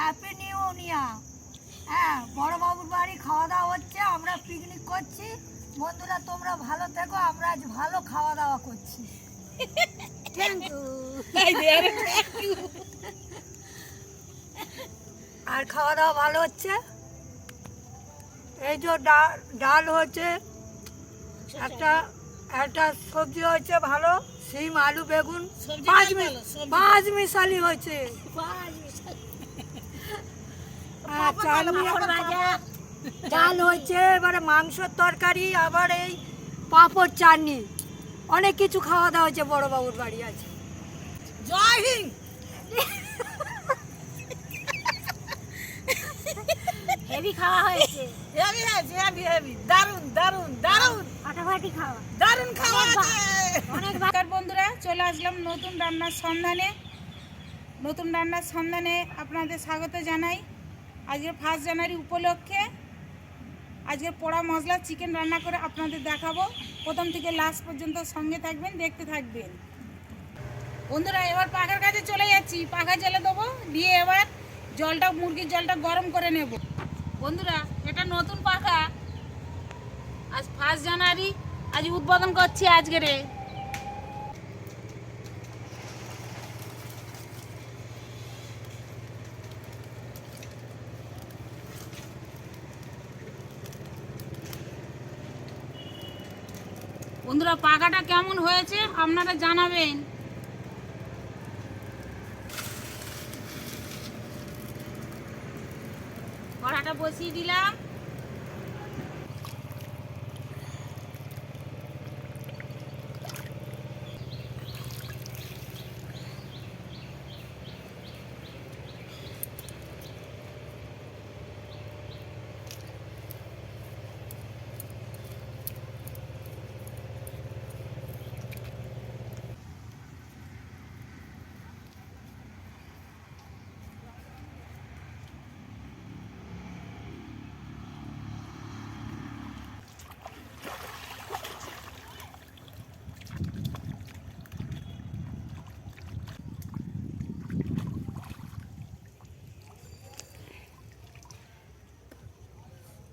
Happy new year. হ্যাঁ, বড়বাবুর বাড়ি খাওয়া দাওয়া হচ্ছে, আমরা পিকনিক করছি। বন্ধুরা তোমরা ভালো থেকো, আমরা আজ ভালো খাওয়া দাওয়া করছি। Thank you. আর খাওয়া দাওয়া ভালো হচ্ছে। এই যে ডাল হচ্ছে, একটা সবজি হচ্ছে ভালো, সিম আলু বেগুন পাঁচ মিশালি হয়েছে। চাল হচ্ছে, এবারে মাংসের তরকারি, আবার এই পাঁপড় চাটনি, অনেক কিছু খাওয়া দাওয়া হচ্ছে। বড়বাবুর বাড়ি আছে। জয় হিন্দ। হেভি খাওয়া হয়েছে, হেভি হয়েছে, হেভি দারুন দারুন দারুন ফাটাফাটি খাওয়া, দারুন খাওয়া অনেক। বন্ধুরা চলে আসলাম নতুন রান্নার সন্ধানে আপনাদের স্বাগত জানাই। আজকে 1 জানুয়ারি উপলক্ষে আজকে পোড়া মশলা চিকেন রান্না করে আপনাদের দেখাবো। প্রথম থেকে লাস্ট পর্যন্ত সঙ্গে থাকবেন, দেখতে থাকবেন। বন্ধুরা এবার পাখার কাছে চলে যাচ্ছি, পাখা জ্বেলে দেবো, দিয়ে এবার মুরগির জলটা গরম করে নেব। বন্ধুরা এটা নতুন পাখা, আজ 1 জানুয়ারি, আজ উদ্বোধন করছি আজকের। বন্ধুরা পাখাটা কেমন হয়েছে আপনারা জানাবেন। কড়াটা বসিয়ে দিলাম।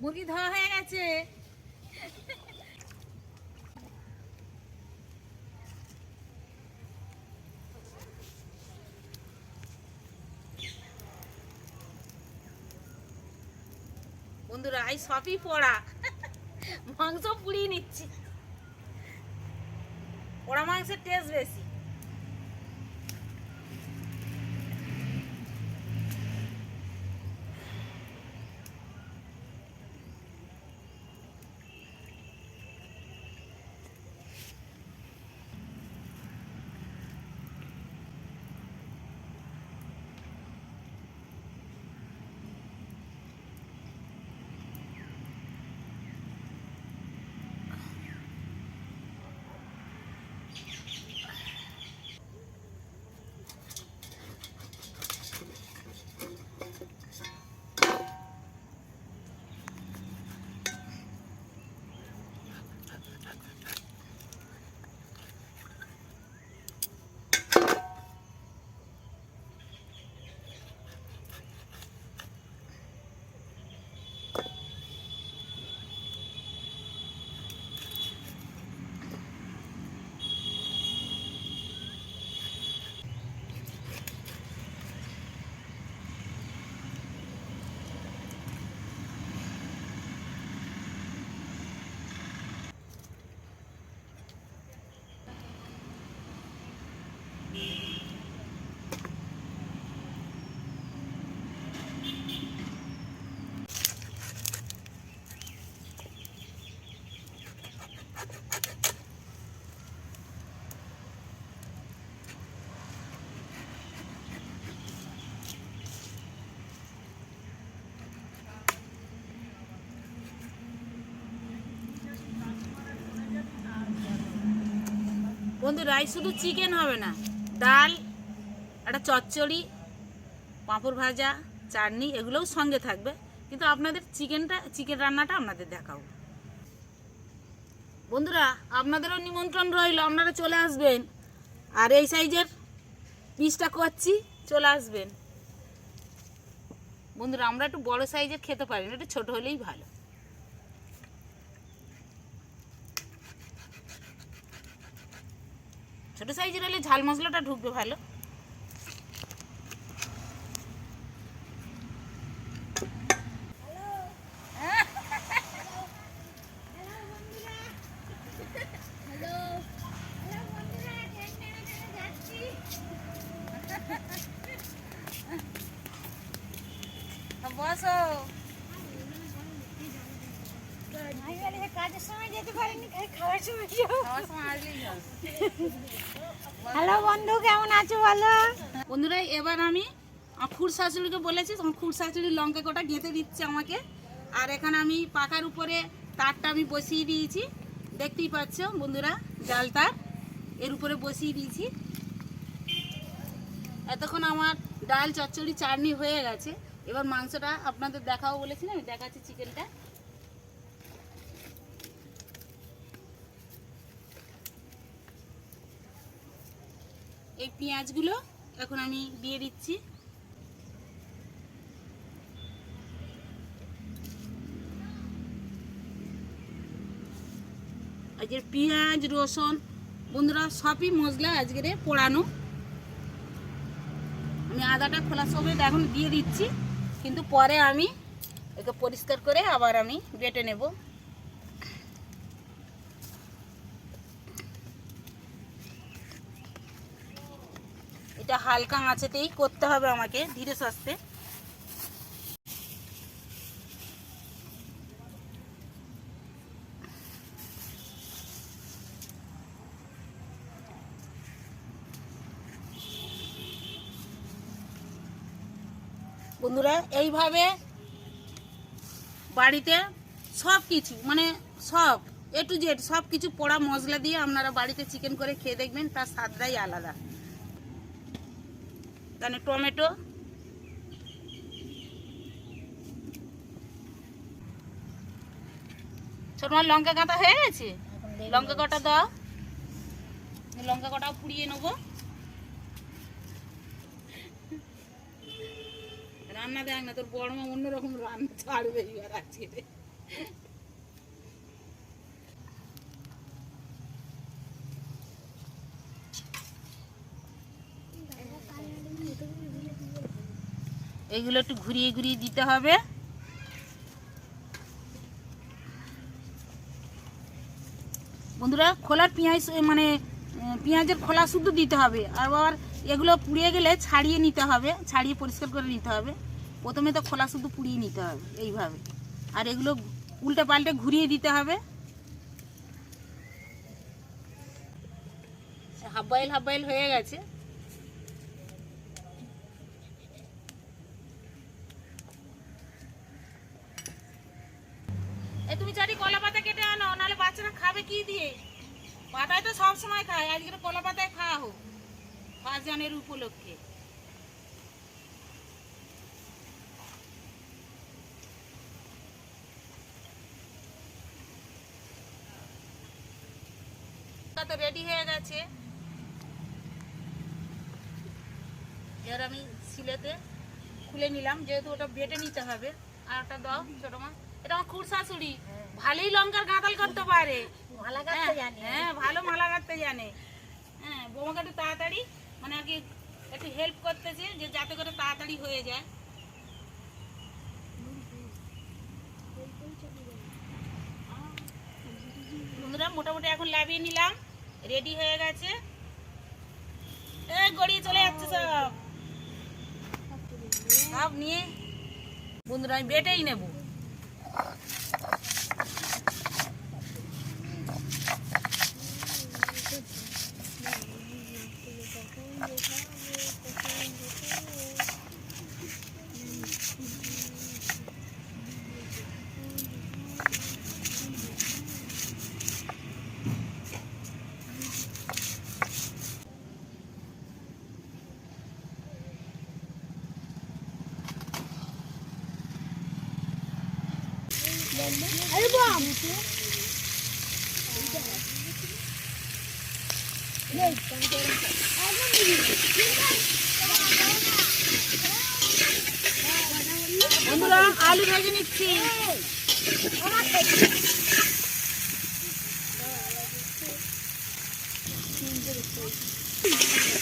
মুরগি ধোয়া হয়ে গেছে। বন্ধুরা এই সবই পোড়া, মাংস পুড়িয়ে নিচ্ছি। পোড়া মাংসের টেস্ট বেশি। বন্ধুরা শুধু চিকেন হবে না, ডাল, একটা চচ্চড়ি, পাঁপড় ভাজা, চাটনি এগুলোও সঙ্গে থাকবে। কিন্তু আপনাদের চিকেন রান্নাটা আপনাদের দেখাবো। বন্ধুরা আপনাদেরও নিমন্ত্রণ রইল, আপনারা চলে আসবেন। আর এই সাইজের পিসটা করছি, চলে আসবেন। বন্ধুরা আমরা একটু বড় সাইজের খেতে পারি না, একটু ছোট হলেই ভালো। ছোট সাইজের হলে ঝাল মশলাটা ঢুকবে ভালো। বসো। কাজের সময় যেতে পারিনি, খাওয়ার সময় আসলেই হবে। হ্যালো বন্ধু, কেমন আছো বলো? বন্ধুরা এবার আমি খুর শাশুড়িকে বলেছি, তখন খুর শাশুড়ি লঙ্কা কটা গেঁথে দিচ্ছে আমাকে। আর এখানে আমি পাকার উপরে তারটা আমি বসিয়ে দিয়েছি, দেখতেই পাচ্ছ বন্ধুরা, জাল তার এর উপরে বসিয়ে দিয়েছি। এতক্ষণ আমার ডাল চচ্চড়ি চাটনি হয়ে গেছে। এবার মাংসটা আপনাদের দেখাবো বলেছি না, আমি দেখাচ্ছি চিকেনটা। এই পেঁয়াজগুলো এখন আমি দিয়ে দিচ্ছি। আজকের পেঁয়াজ রসুন বন্ধুরা সবই মশলা আজকের পোড়ানো। আমি আদাটা খোলা সমেত এখন দিয়ে দিচ্ছি, কিন্তু পরে আমি একে পরিষ্কার করে আবার আমি বেটে নেব। এটা হালকা আঁচেতেই করতে হবে আমাকে, ধীরে সুস্থে। বন্ধুরা এইভাবে বাড়িতে সব কিছু মানে সব এ টু জেড সব কিছু পোড়া মশলা দিয়ে আপনারা বাড়িতে চিকেন করে খেয়ে দেখবেন, তার স্বাদটাই আলাদা। তাহলে টমেটো, ছোট লঙ্কা কাটা হয়ে গেছে, লঙ্কা কটা দাও, লঙ্কা কটাও পুড়িয়ে নেবো। রান্না দেখ না, তোর বড় মা অন্যরকম রান্না ছাড়বে এবার আজকে। এইগুলো একটু ঘুরিয়ে ঘুরিয়ে দিতে হবে। বন্ধুরা খোলার পেঁয়াজ মানে পেঁয়াজের খোলা শুদ্ধ দিতে হবে, আবার এগুলো পুড়িয়ে গেলে ছাড়িয়ে নিতে হবে, ছাড়িয়ে পরিষ্কার করে নিতে হবে। প্রথমে তো খোলা শুদ্ধ পুড়িয়ে নিতে হবে এইভাবে, আর এগুলো উল্টে পাল্টে ঘুরিয়ে দিতে হবে। হাফ বয়েল হয়ে গেছে। তুমি চারি কলা পাতা কেটে আনো, নাহলে বাচ্চারা খাবে কি দিয়ে? পাতায় তো সব সময় খায়, আজকে কলা পাতায় খাওয়া হোক 5 জানুয়ারি উপলক্ষে। তো রেডি হয়ে গেছে। এবার আমি সিলেতে খুলে নিলাম, যেহেতু ওটা বেটে নিতে হবে। আর একটা দাও ছোট মা, এটা আমার খুড় শাশুড়ি, ভালোই লঙ্কার গাঁদাল করতে পারে, হ্যাঁ ভালো মালা কাটতে জানে। হ্যাঁ বৌমাকে একটু তাড়াতাড়ি মানে আর কি একটু হেল্প করতেছে, যে যাতে করে তাড়াতাড়ি হয়ে যায়। বন্ধুরা মোটামুটি এখন লাভিয়ে নিলাম, রেডি হয়ে গেছে। গড়িয়ে চলে যাচ্ছে সব সব নিয়ে। বন্ধুরা আমি বেটেই নেব। বন্ধুরা আলু ভেজে নিচ্ছি।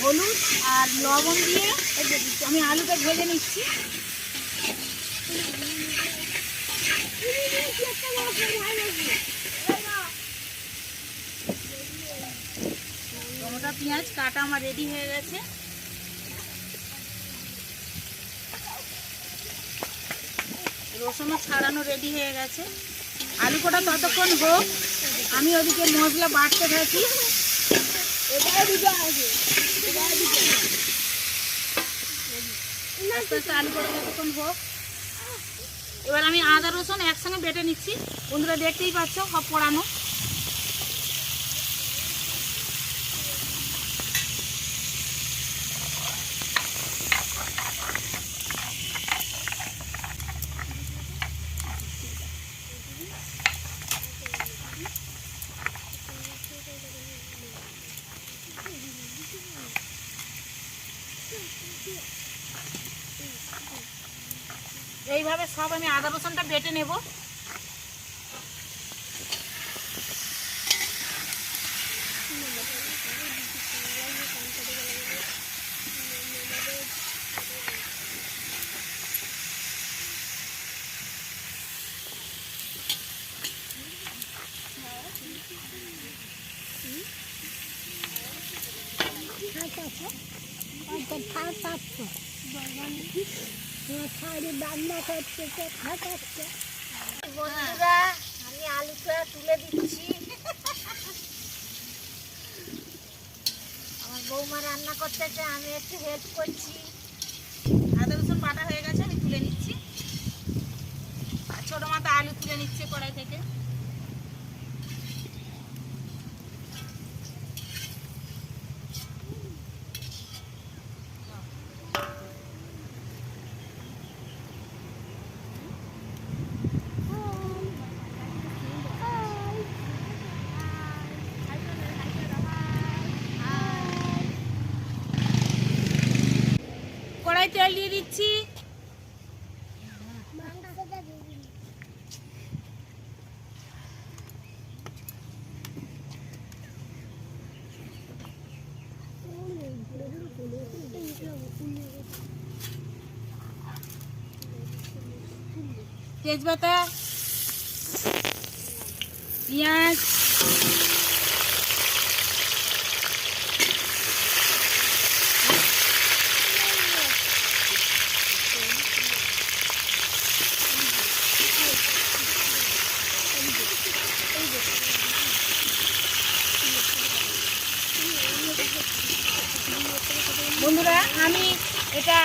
হলুদ আর লবণ দিয়ে আমি আলুটা ভেজে নিচ্ছি। টমেটো পেঁয়াজ কাটা আমার রেডি হয়ে গেছে। রসুনও ছাড়ানো রেডি হয়ে গেছে। আলু কটা ততক্ষণ হোক, আমি ওদিকে মশলা বাটতে থাকি। আস্তে আস্তে আলু কটা ততক্ষণ হোক। এবার আমি আদা রসুন একসঙ্গে বেটে নিচ্ছি। বন্ধুরা দেখতেই পাচ্ছ সব পোড়ানো। এইভাবে সব আমি আদা রসুনটা বেটে নেব। বন্ধুরা আমি আলুটা তুলে দিচ্ছি। আমার বৌমা রান্না করতেছে, আমি একটু হেল্প করছি। আদা রসুন বাটা হয়ে গেছে, আমি তুলে নিচ্ছি। ছোট মাথা আলু তুলে নিচ্ছে কড়াই থেকে। কড়াই তেল দিয়ে দিচ্ছি। তেজপাতা, পেঁয়াজ, বন্ধুরা আমি এটা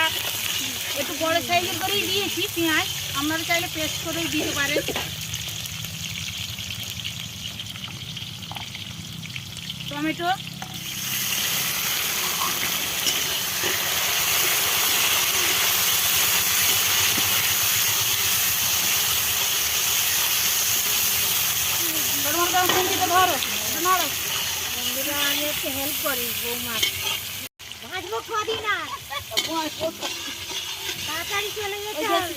একটু বড় সাইজের করেই দিয়েছি পেঁয়াজ, আপনারা চাইলে পেস্ট করেও দিতে পারেন। টমেটো, ধরো ধরো। বন্ধুরা আমি একটু হেল্প করি বৌমা। ভাজবো করি না, তাড়াতাড়ি চলে যেতে হবে।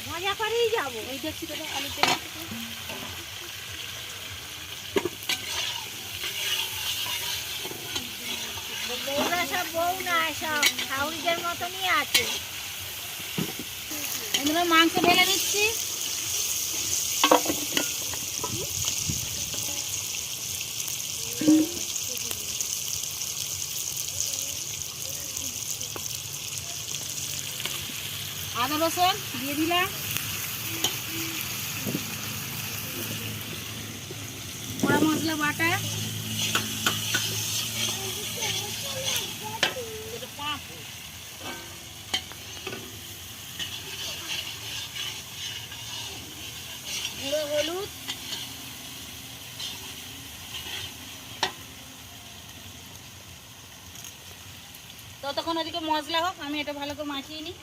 মজা করেই যাবো। এই দেখছি তো আলু বৌরা সব বউ না, সব হাউরিদের মতনই আছে। আমরা মাংস ঢেলে দিচ্ছি। আদা রসুন দিয়ে দিলাম। পোড়া মশলা বাটা, গুঁড়ো হলুদ, ততক্ষণ ওদিকে মশলা হোক, আমি এটা ভালো করে মাখিয়ে নিই।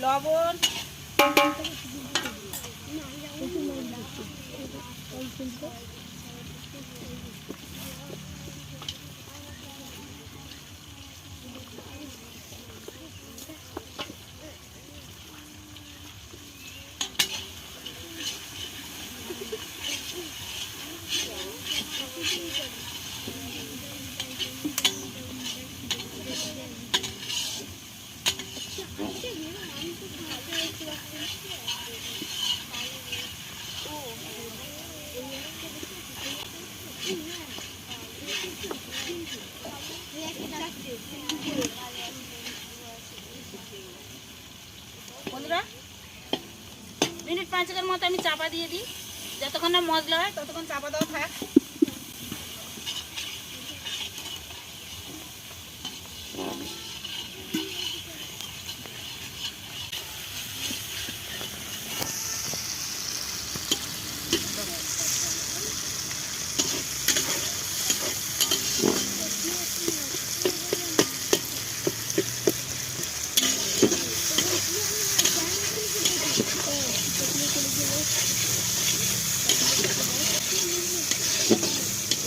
লবণ, বন্ধুরা মিনিট 5 মতো আমি চাপা দিয়ে দিই, যতক্ষণ না মশলা হয় ততক্ষণ চাপা দেওয়া থাক।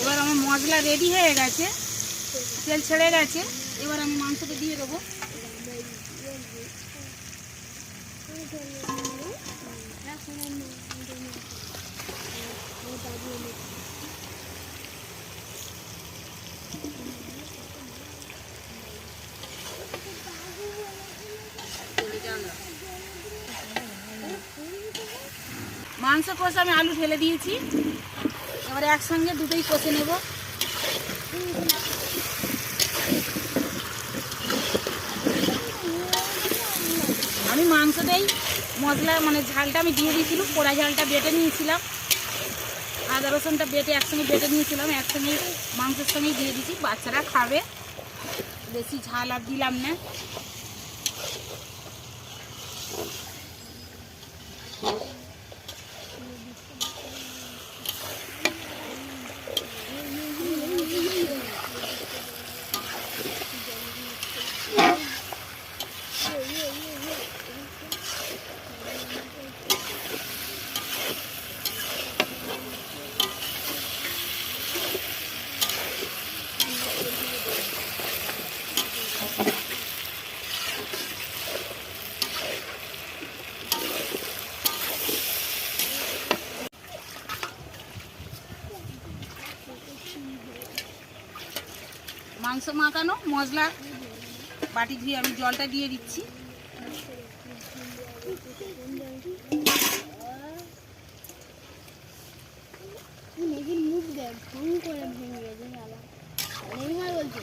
এবার আমার মশলা রেডি হয়ে গেছে, তেল ছেড়ে গেছে। এবার আমি মাংসটা দিয়ে দেবো। মাংস কষে আমি আলু ঢেলে দিয়েছি, এবারে একসঙ্গে দুটোই কষে নেব। আমি মাংসটাই মশলা মানে ঝালটা আমি দিয়ে দিয়েছিলাম, পোড়া ঝালটা বেটে নিয়েছিলাম, আদা রসুনটা বেটে একসঙ্গে বেটে নিয়েছিলাম, একসঙ্গে মাংসের সঙ্গেই দিয়ে দিচ্ছি। বাচ্চারা খাবে, বেশি ঝাল আর দিলাম না। মাংস মাখানো মশলা বাটি ধুয়ে আমি জলটা দিয়ে দিচ্ছি। মুখ দেখ ভং করে ভেঙে গেছে বলছে।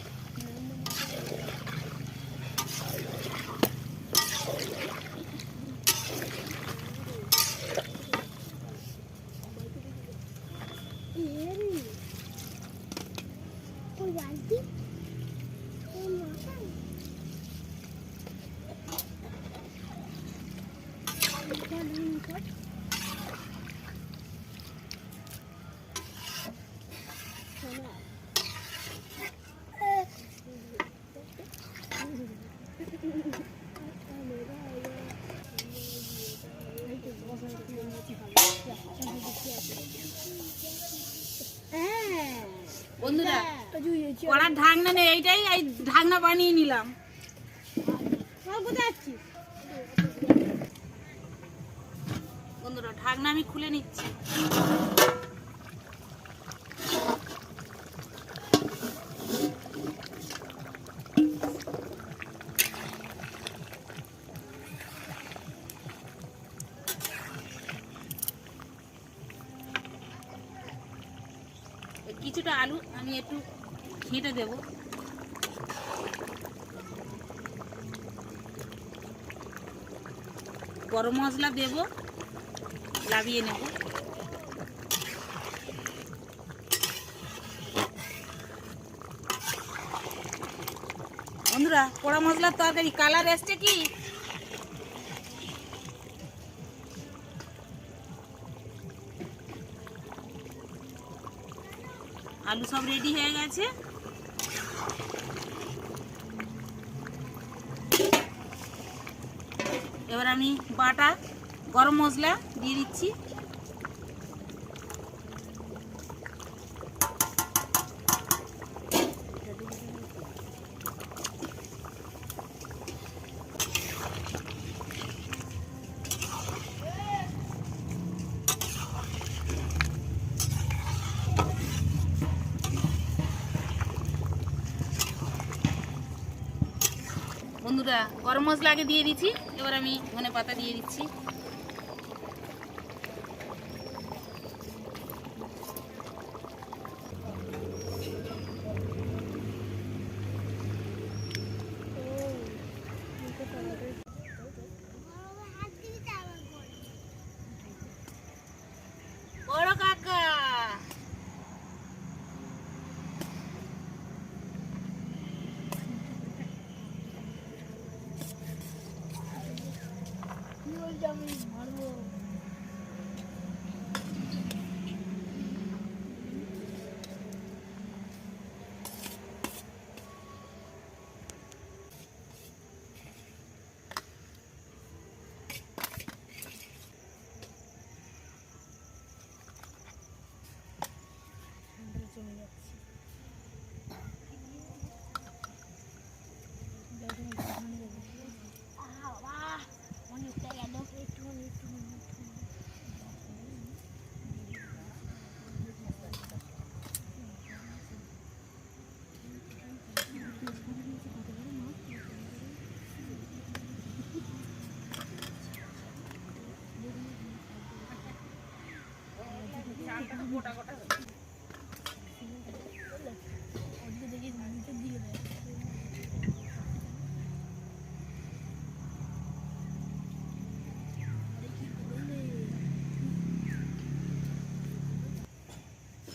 বন্ধুরা কড়ার ঢাকনা নেই, এইটাই এই ঢাকনা বানিয়ে নিলাম। বন্ধুরা ঢাকনা আমি খুলে নিচ্ছি। কিছুটা আলু আমি একটু ঘেঁটে দেব। গরম মশলা দেব, লাগিয়ে নেব। বন্ধুরা পোড়া মশলার তরকারি কালার এসছে কি? আলু সব রেডি হয়ে গেছে। এবার আমি বাটা গরম মশলা দিয়ে দিচ্ছি। বন্ধুরা গরম মশলা আগে দিয়ে দিচ্ছি, এবার আমি ধনে পাতা দিয়ে দিচ্ছি। বড় কাকা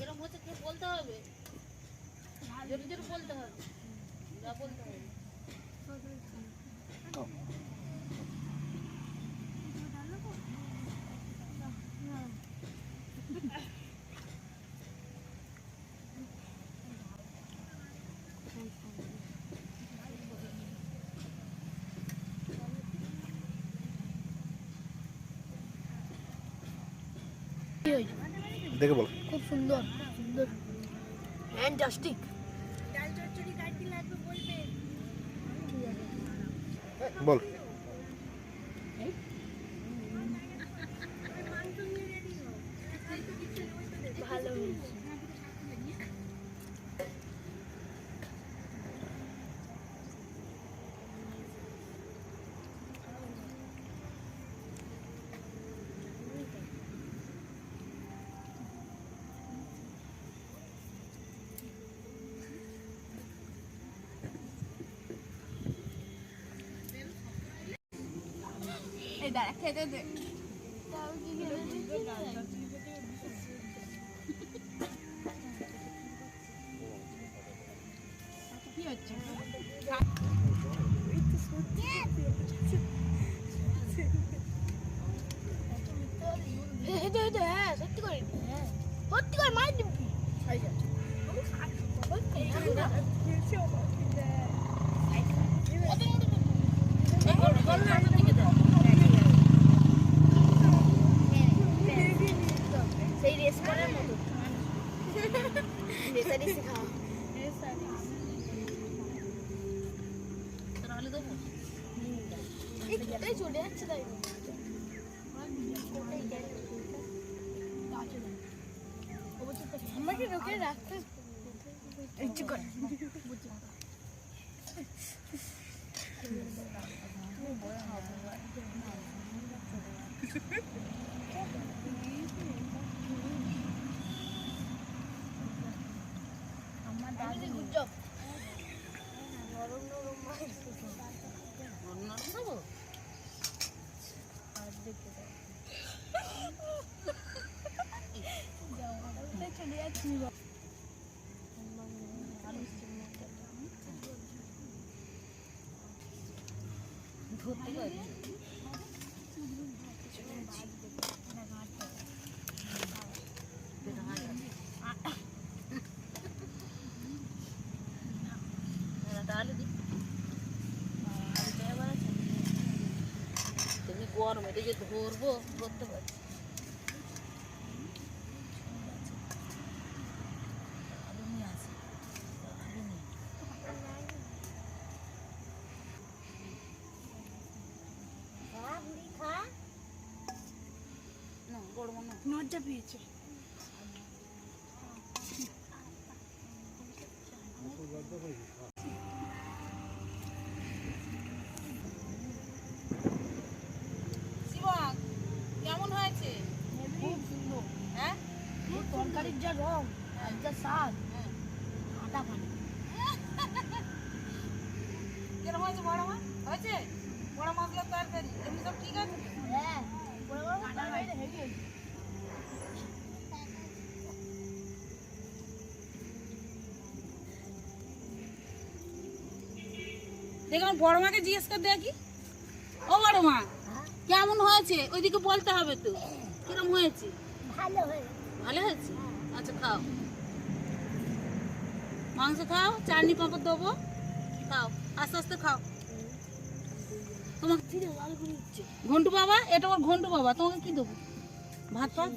এরকম হচ্ছে, কে বলতে হবে, জোরে জোরে বলতে হবে, যা বলতে হবে। দেখে বল। খুব সুন্দর সুন্দর ফ্যান্টাস্টিক। বল। ভালো হয়েছে। এই দাঁড়া, খেতে দে। কি হচ্ছে? হ্যাঁ সত্যি করে, সত্যি করে মার দিবি। সেই রেস করার মতো রেসারি শেখা। এই চলে যাচ্ছে তাই আমাকে রোকে রাখতে ইচ্ছে করে। আমার দাদি গুজব নরম নরম দেবো চলে যাচ্ছি। ধরতে পারি। তুমি গরম এটা যে ধরবো ধরতে পারছি। লজ্জা পেয়েছে। তরকারির যা রং আর যা স্বাদ আটা পানি কিরকম হয়েছে বড় মা? হয়েছে? বড় মশলার তরকারি এমনি সব ঠিক আছে? হ্যাঁ বড় বড় আটার বাইরে হেভি হয়েছে দেখুন বড় মাকে জিজ্ঞেস করে দেখি। ও বড় মা কেমন হয়েছে ওইদিকে বলতে হবে তো কিরম হয়েছে? ভালো হয়েছে ভালো হয়েছে? আচ্ছা খাও, মাংস খাও, চাটনি পাঁপড় দেবো, খাও আস্তে আস্তে খাও। তোমাকে ঠিক আছে ভালো করে দিচ্ছে ঘন্টু বাবা, এটা ওর ঘন্টু বাবা, তোমাকে কি দেবো? ভাত পাত?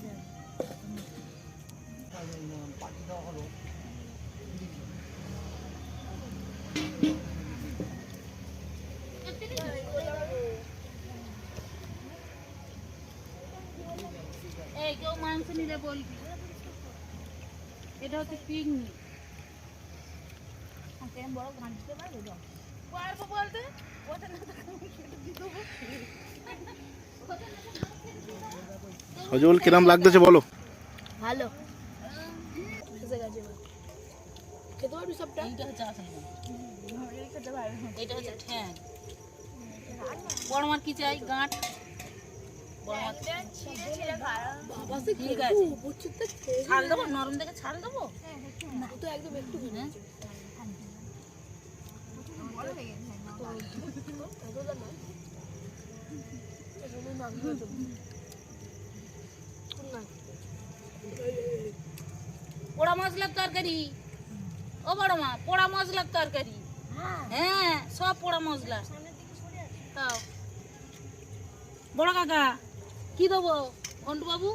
এই কেউ মাংস নিলে বলবি, এটা হচ্ছে পিকনিক। বড় ঘাট দিতে পারবে তো পারবো বলতে ওটা না থাকলে আমি কেটে দিয়ে দেবো। সজল কিরম লাগতেছে বলো? ভালো এসে গেছে এবার খেতে পারবি সবটা এইটা হচ্ছে আসল মাছ। এটা হচ্ছে ঠ্যাং। বড় মার কি চাই? গাঁট। বড় মাছ বাবা সে ঠিক আছে। বুঝছিস তো ছাল দেবো, নরম দেখে ছাল দেবো। না তো একদম একটু হ্যাঁ? পোড়া মশলার তরকারি। ও বড় মা, পোড়া মশলার তরকারি। হ্যাঁ সব পোড়া মশলা। তাও বড় কাকা কি দেবো? ঘন্টু বাবু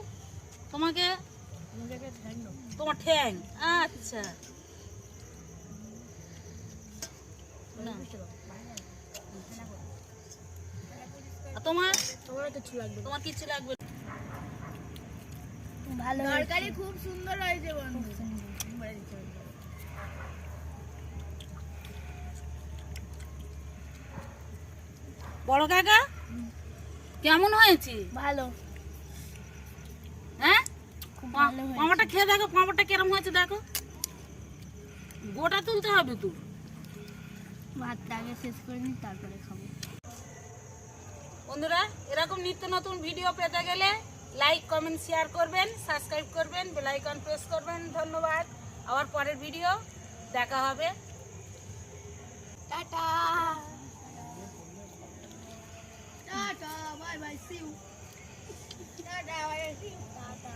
তোমাকে তোমার ঠ্যাং। আচ্ছা না। আর তোমার তোমার কিছু লাগবে তোমার কিছু লাগবে না? ভালো তরকারি খুব সুন্দর হয়েছে বন্ধু বড় কাকা কেমন হয়েছে? ভালো হ্যাঁ ভালো হয়েছে। পাঁপড়টা খেয়ে দেখো, পাঁপড়টা কেরম হয়েছে দেখো। গোটা তুলতে হবে তো। ভাতটা আগে শেষ করে নিই তারপরে খাবো বন্ধুরা এরকম নিত্য নতুন ভিডিও পেতে গেলে লাইক কমেন্ট শেয়ার করবেন, সাবস্ক্রাইব করবেন, বেল আইকন প্রেস করবেন। ধন্যবাদ। আবার পরের ভিডিও দেখা হবে। Tata tata bye bye see you tata bye see you tata